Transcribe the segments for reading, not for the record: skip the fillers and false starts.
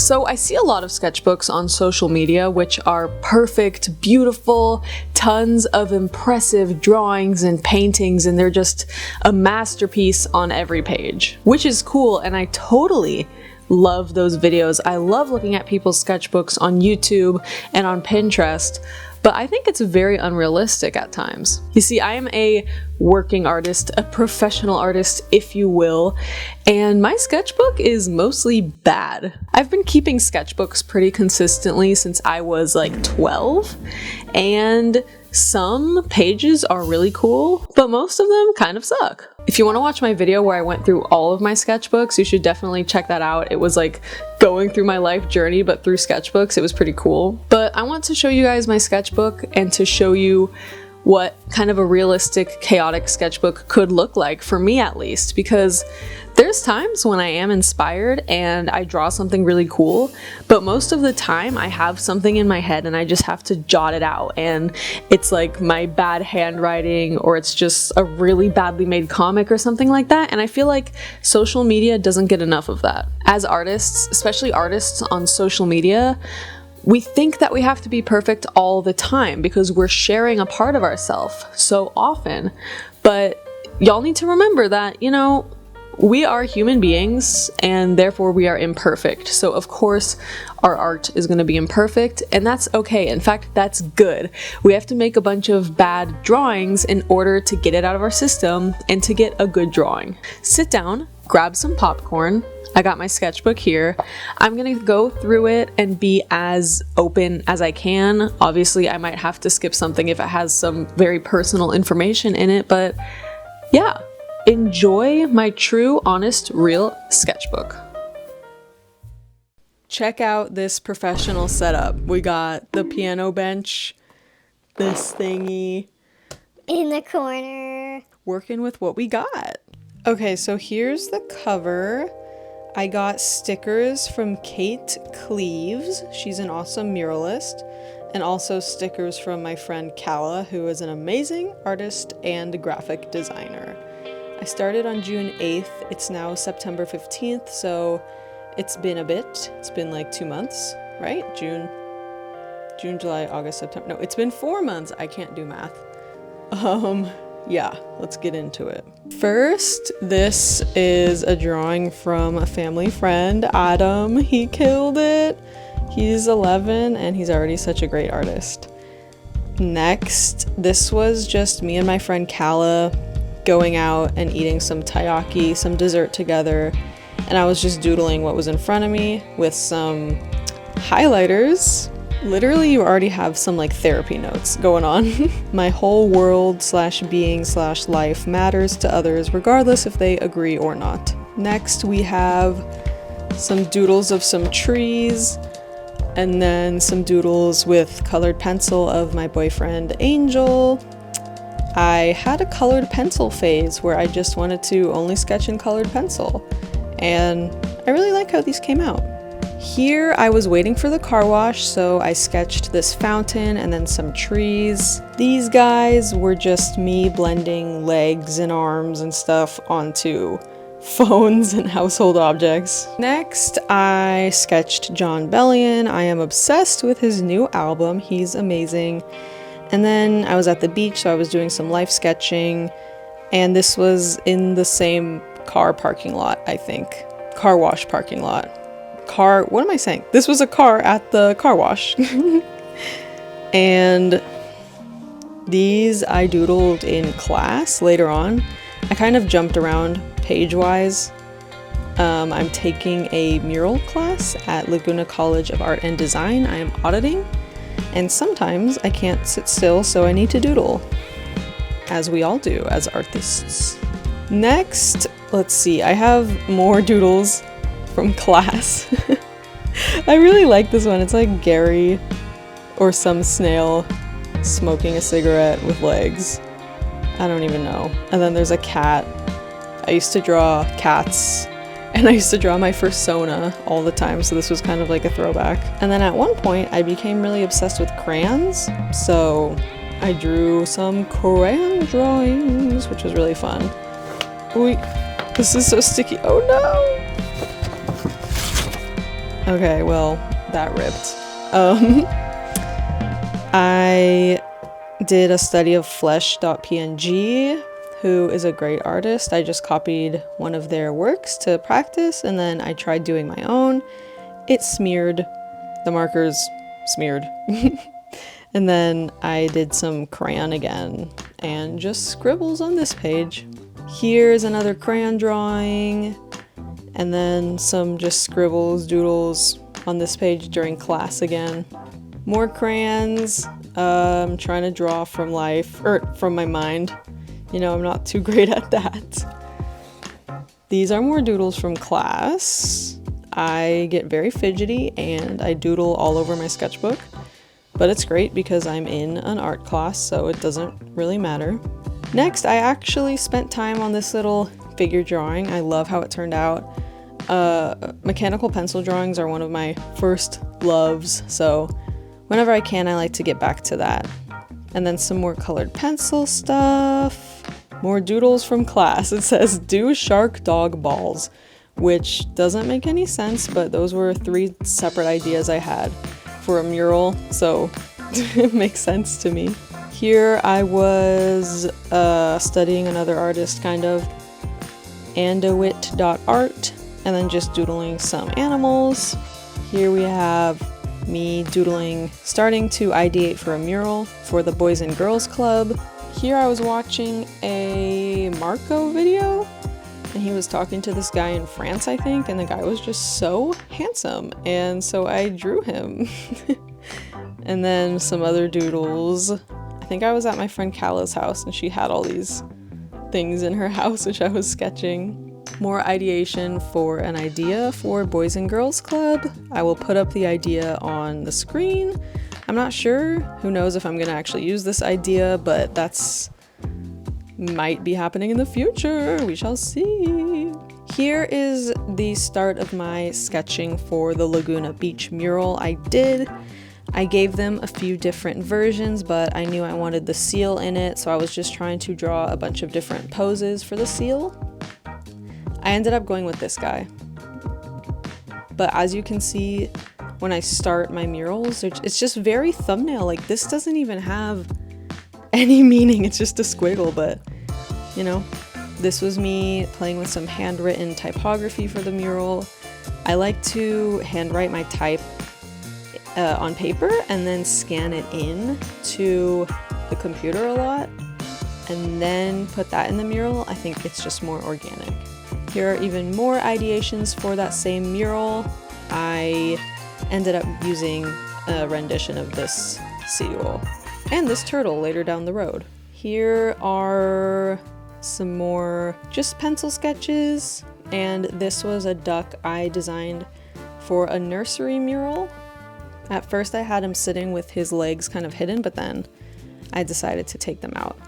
So I see a lot of sketchbooks on social media which are perfect, beautiful, tons of impressive drawings and paintings, and they're just a masterpiece on every page, which is cool, and I totally love those videos. I love looking at people's sketchbooks on YouTube and on Pinterest, but I think it's very unrealistic at times. You see, I am a working artist, a professional artist, if you will, and my sketchbook is mostly bad. I've been keeping sketchbooks pretty consistently since I was like 12, and some pages are really cool, but most of them kind of suck. If you want to watch my video where I went through all of my sketchbooks, you should definitely check that out. It was like going through my life journey, but through sketchbooks. It was pretty cool. But I want to show you guys my sketchbook and to show you what kind of a realistic, chaotic sketchbook could look like, for me at least, because there's times when I am inspired and I draw something really cool, but most of the time I have something in my head and I just have to jot it out, and it's like my bad handwriting, or it's just a really badly made comic or something like that, and I feel like social media doesn't get enough of that. As artists, especially artists on social media, we think that we have to be perfect all the time because we're sharing a part of ourselves so often, but y'all need to remember that, you know, we are human beings and therefore we are imperfect. So of course our art is going to be imperfect, and that's okay. In fact, that's good. We have to make a bunch of bad drawings in order to get it out of our system and to get a good drawing. Sit down, grab some popcorn. I got my sketchbook here. I'm gonna go through it and be as open as I can. Obviously, I might have to skip something if it has some very personal information in it, but yeah, enjoy my true, honest, real sketchbook. Check out this professional setup. We got the piano bench, this thingy in the corner, working with what we got. Okay, so here's the cover. I got stickers from Kate Cleaves. She's an awesome muralist. And also stickers from my friend Kala, who is an amazing artist and graphic designer. I started on June 8th. It's now September 15th, so it's been a bit. It's been like 2 months, right? June, July, August, September. No, it's been 4 months. I can't do math. Yeah, let's get into it. First, this is a drawing from a family friend, Adam. He killed it. He's 11 and he's already such a great artist. Next, this was just me and my friend Kala going out and eating some taiyaki, some dessert together, and I was just doodling what was in front of me with some highlighters. Literally, you already have some like therapy notes going on. My whole world slash being slash life matters to others regardless if they agree or not. Next, we have some doodles of some trees, and then some doodles with colored pencil of my boyfriend Angel. I had a colored pencil phase where I just wanted to only sketch in colored pencil, and I really like how these came out. Here I was waiting for the car wash, so I sketched this fountain and then some trees. These guys were just me blending legs and arms and stuff onto phones and household objects. Next, I sketched John Bellion. I am obsessed with his new album. He's amazing. And then I was at the beach, so I was doing some life sketching, and this was in the same car parking lot, I think. Car wash parking lot. What am I saying? This was a car at the car wash. And these I doodled in class later on. I kind of jumped around page-wise. I'm taking a mural class at Laguna College of Art and Design. I am auditing, and sometimes I can't sit still, so I need to doodle, as we all do as artists. Next, let's see, I have more doodles from class. I really like this one. It's like Gary or some snail smoking a cigarette with legs. I don't even know. And then there's a cat. I used to draw cats, and I used to draw my persona all the time, so this was kind of like a throwback. And then at one point I became really obsessed with crayons, so I drew some crayon drawings, which was really fun. Ooh, this is so sticky. Oh no! Okay, well, that ripped. I did a study of flesh.png, who is a great artist. I just copied one of their works to practice, and then I tried doing my own. It smeared. The markers smeared. And then I did some crayon again, and just scribbles on this page. Here's another crayon drawing, and then some just scribbles, doodles on this page during class again. More crayons. I'm trying to draw from life, or from my mind. You know, I'm not too great at that. These are more doodles from class. I get very fidgety and I doodle all over my sketchbook, but it's great because I'm in an art class, so it doesn't really matter. Next, I actually spent time on this little figure drawing. I love how it turned out. Mechanical pencil drawings are one of my first loves, so whenever I can, I like to get back to that. And then some more colored pencil stuff. More doodles from class. It says, do shark dog balls, which doesn't make any sense, but those were 3 separate ideas I had for a mural, so it makes sense to me. Here I was studying another artist, kind of, andowit.art, and then just doodling some animals. Here we have me doodling, starting to ideate for a mural for the Boys and Girls Club. Here I was watching a Marco video, and he was talking to this guy in France, I think, and the guy was just so handsome, and so I drew him. And then some other doodles. I think I was at my friend Kala's house, and she had all these things in her house which I was sketching. More ideation for an idea for Boys and Girls Club. I will put up the idea on the screen. I'm not sure. Who knows if I'm gonna actually use this idea, but that's might be happening in the future. We shall see. Here is the start of my sketching for the Laguna Beach mural I did. I gave them a few different versions, but I knew I wanted the seal in it, so I was just trying to draw a bunch of different poses for the seal. I ended up going with this guy. But as you can see, when I start my murals, it's just very thumbnail. Like, this doesn't even have any meaning. It's just a squiggle, but you know, this was me playing with some handwritten typography for the mural. I like to handwrite my type on paper and then scan it in to the computer a lot and then put that in the mural. I think it's just more organic. Here are even more ideations for that same mural. I ended up using a rendition of this seagull and this turtle later down the road. Here are some more just pencil sketches, and this was a duck I designed for a nursery mural. At first I had him sitting with his legs kind of hidden, but then I decided to take them out.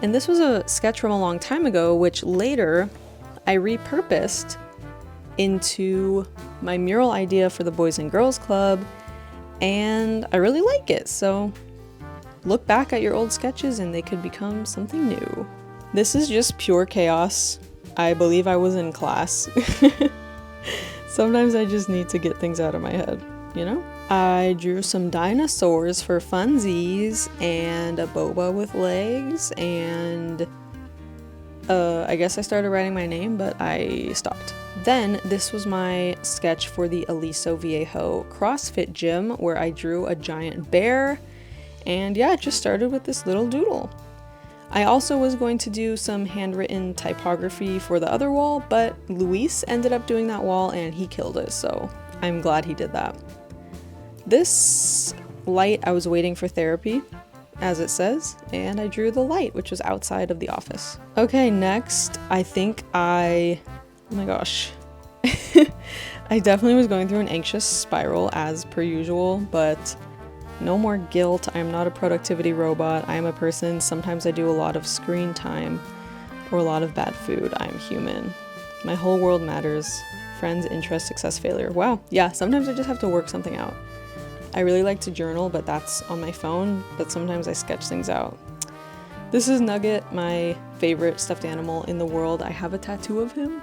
And this was a sketch from a long time ago, which later I repurposed into my mural idea for the Boys and Girls Club, and I really like it. So look back at your old sketches and they could become something new. This is just pure chaos. I believe I was in class. Sometimes I just need to get things out of my head, you know? I drew some dinosaurs for funsies and a boba with legs, and I guess I started writing my name, but I stopped. Then this was my sketch for the Aliso Viejo CrossFit gym, where I drew a giant bear, and yeah, it just started with this little doodle. I also was going to do some handwritten typography for the other wall, but Luis ended up doing that wall and he killed it, so I'm glad he did that. This light, I was waiting for therapy, as it says, and I drew the light, which was outside of the office. Okay, next, oh my gosh. I definitely was going through an anxious spiral as per usual, but no more guilt. I am not a productivity robot. I am a person. Sometimes I do a lot of screen time or a lot of bad food. I am human. My whole world matters. Friends, interest, success, failure. Wow. Yeah, sometimes I just have to work something out. I really like to journal, but that's on my phone, but sometimes I sketch things out. This is Nugget, my favorite stuffed animal in the world. I have a tattoo of him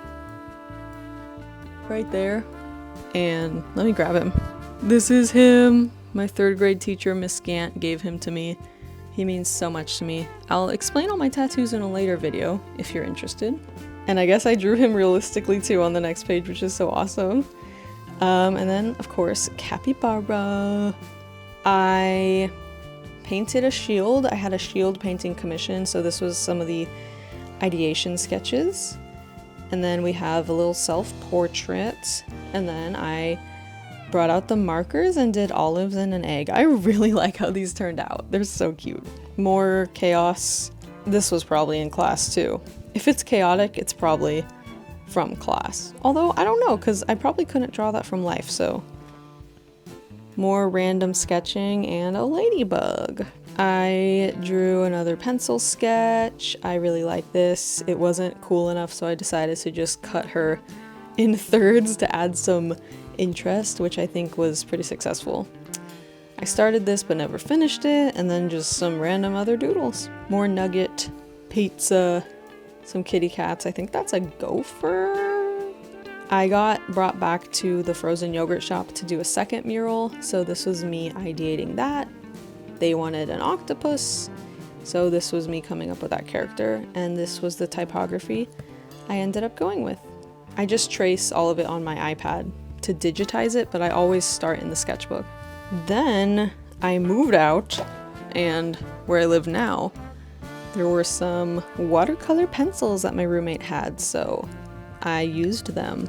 right there. and let me grab him. This is him. My 3rd grade teacher, Miss Gant, gave him to me. He means so much to me. I'll explain all my tattoos in a later video if you're interested. And I guess I drew him realistically too on the next page, which is so awesome. And then, of course, Capybara. I painted a shield. I had a shield painting commission, so this was some of the ideation sketches. And then we have a little self-portrait. And then I brought out the markers and did olives and an egg. I really like how these turned out. They're so cute. More chaos. This was probably in class too. If it's chaotic, it's probably from class. Although, I don't know, because I probably couldn't draw that from life, so. More random sketching and a ladybug. I drew another pencil sketch. I really like this. It wasn't cool enough, so I decided to just cut her in thirds to add some interest, which I think was pretty successful. I started this but never finished it, and then just some random other doodles. More nugget, pizza, some kitty cats. I think that's a gopher. I got brought back to the frozen yogurt shop to do a second mural, so this was me ideating that. They wanted an octopus, so this was me coming up with that character, and this was the typography I ended up going with. I just trace all of it on my iPad to digitize it, but I always start in the sketchbook. Then I moved out, and where I live now, there were some watercolor pencils that my roommate had, so I used them,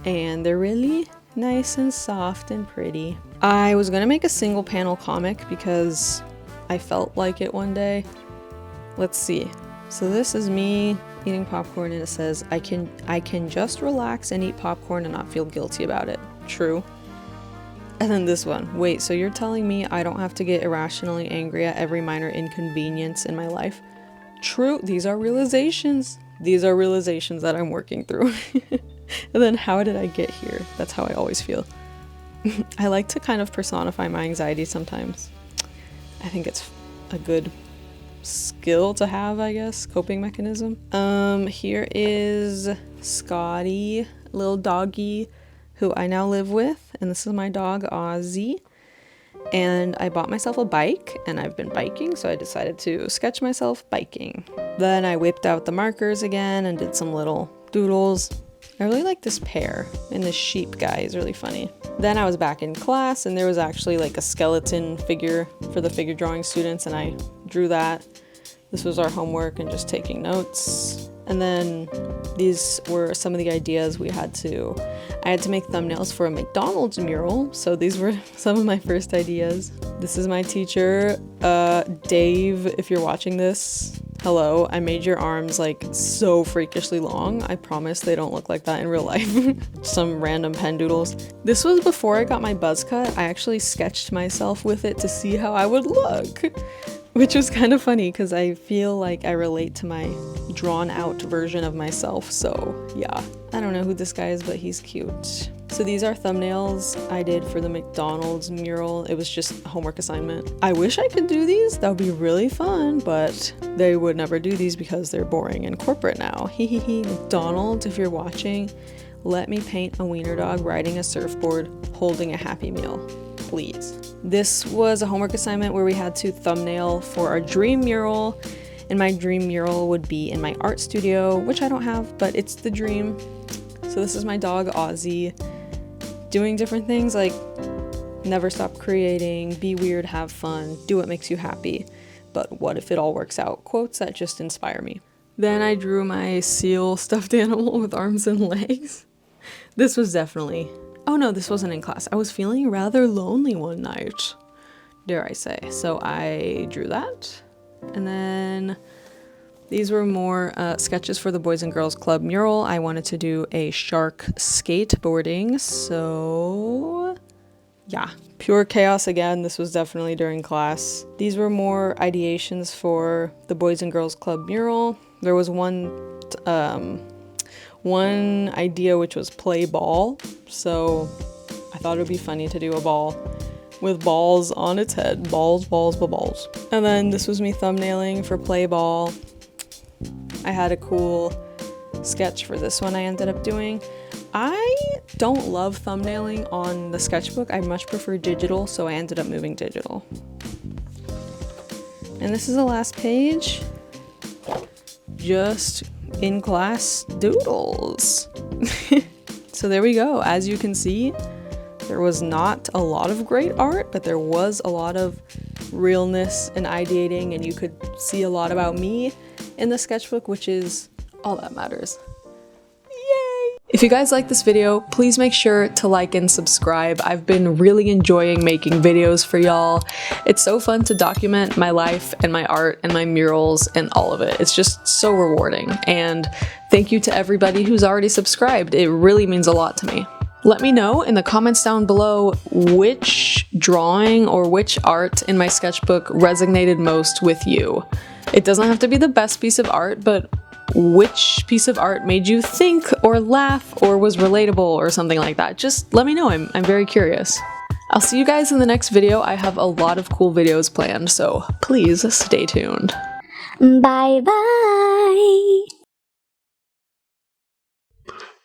and they're really nice and soft and pretty. I was gonna make a single panel comic because I felt like it one day. Let's see. So this is me eating popcorn, and it says, I can just relax and eat popcorn and not feel guilty about it. True. And then this one. Wait, so you're telling me I don't have to get irrationally angry at every minor inconvenience in my life? True. These are realizations. These are realizations that I'm working through. And then how did I get here? That's how I always feel. I like to kind of personify my anxiety sometimes. I think it's a good skill to have, I guess, coping mechanism. Here is Scotty, little doggy, who I now live with, and this is my dog Ozzy. And I bought myself a bike, and I've been biking, so I decided to sketch myself biking. Then I whipped out the markers again and did some little doodles. I really like this pear, and this sheep guy is really funny. Then I was back in class, and there was actually like a skeleton figure for the figure drawing students, and I drew that. This was our homework and just taking notes. And then these were some of the ideas I had to make thumbnails for a McDonald's mural. So these were some of my first ideas. This is my teacher, Dave, if you're watching this. Hello, I made your arms like so freakishly long. I promise they don't look like that in real life. Some random pen doodles. This was before I got my buzz cut. I actually sketched myself with it to see how I would look, which was kind of funny because I feel like I relate to my drawn out version of myself. So yeah, I don't know who this guy is, but he's cute. So these are thumbnails I did for the McDonald's mural. It was just a homework assignment. I wish I could do these. That would be really fun, but they would never do these because they're boring and corporate now. Hehehe. McDonald's, if you're watching, let me paint a wiener dog riding a surfboard holding a Happy Meal, please. This was a homework assignment where we had to thumbnail for our dream mural, and my dream mural would be in my art studio, which I don't have, but it's the dream. So this is my dog Ozzy doing different things like never stop creating, be weird, have fun, do what makes you happy, but what if it all works out? Quotes that just inspire me. Then I drew my seal stuffed animal with arms and legs. This was definitely, oh no, this wasn't in class. I was feeling rather lonely one night, dare I say. So I drew that. And then these were more sketches for the Boys and Girls Club mural. I wanted to do a shark skateboarding, so yeah. Pure chaos again. This was definitely during class. These were more ideations for the Boys and Girls Club mural. There was one idea which was play ball, so I thought it would be funny to do a ball with balls on its head. Balls, balls, balls. And then this was me thumbnailing for play ball. I had a cool sketch for this one I ended up doing. I don't love thumbnailing on the sketchbook. I much prefer digital, so I ended up moving digital. And this is the last page. Just in class doodles. So there we go. As you can see, there was not a lot of great art, but there was a lot of realness and ideating, and you could see a lot about me in the sketchbook, which is all that matters. Yay! If you guys like this video, please make sure to like and subscribe. I've been really enjoying making videos for y'all. It's so fun to document my life and my art and my murals and all of it. It's just so rewarding. And thank you to everybody who's already subscribed. It really means a lot to me. Let me know in the comments down below which drawing or which art in my sketchbook resonated most with you. It doesn't have to be the best piece of art, but which piece of art made you think or laugh or was relatable or something like that. Just let me know. I'm very curious. I'll see you guys in the next video. I have a lot of cool videos planned, so please stay tuned. Bye bye.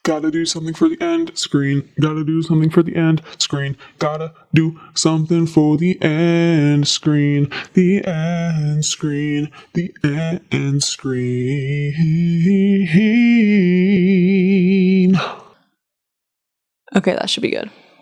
Gotta do something for the end screen. Gotta do something for the end screen. Gotta do something for the end screen. The end screen. The end screen. Okay, that should be good.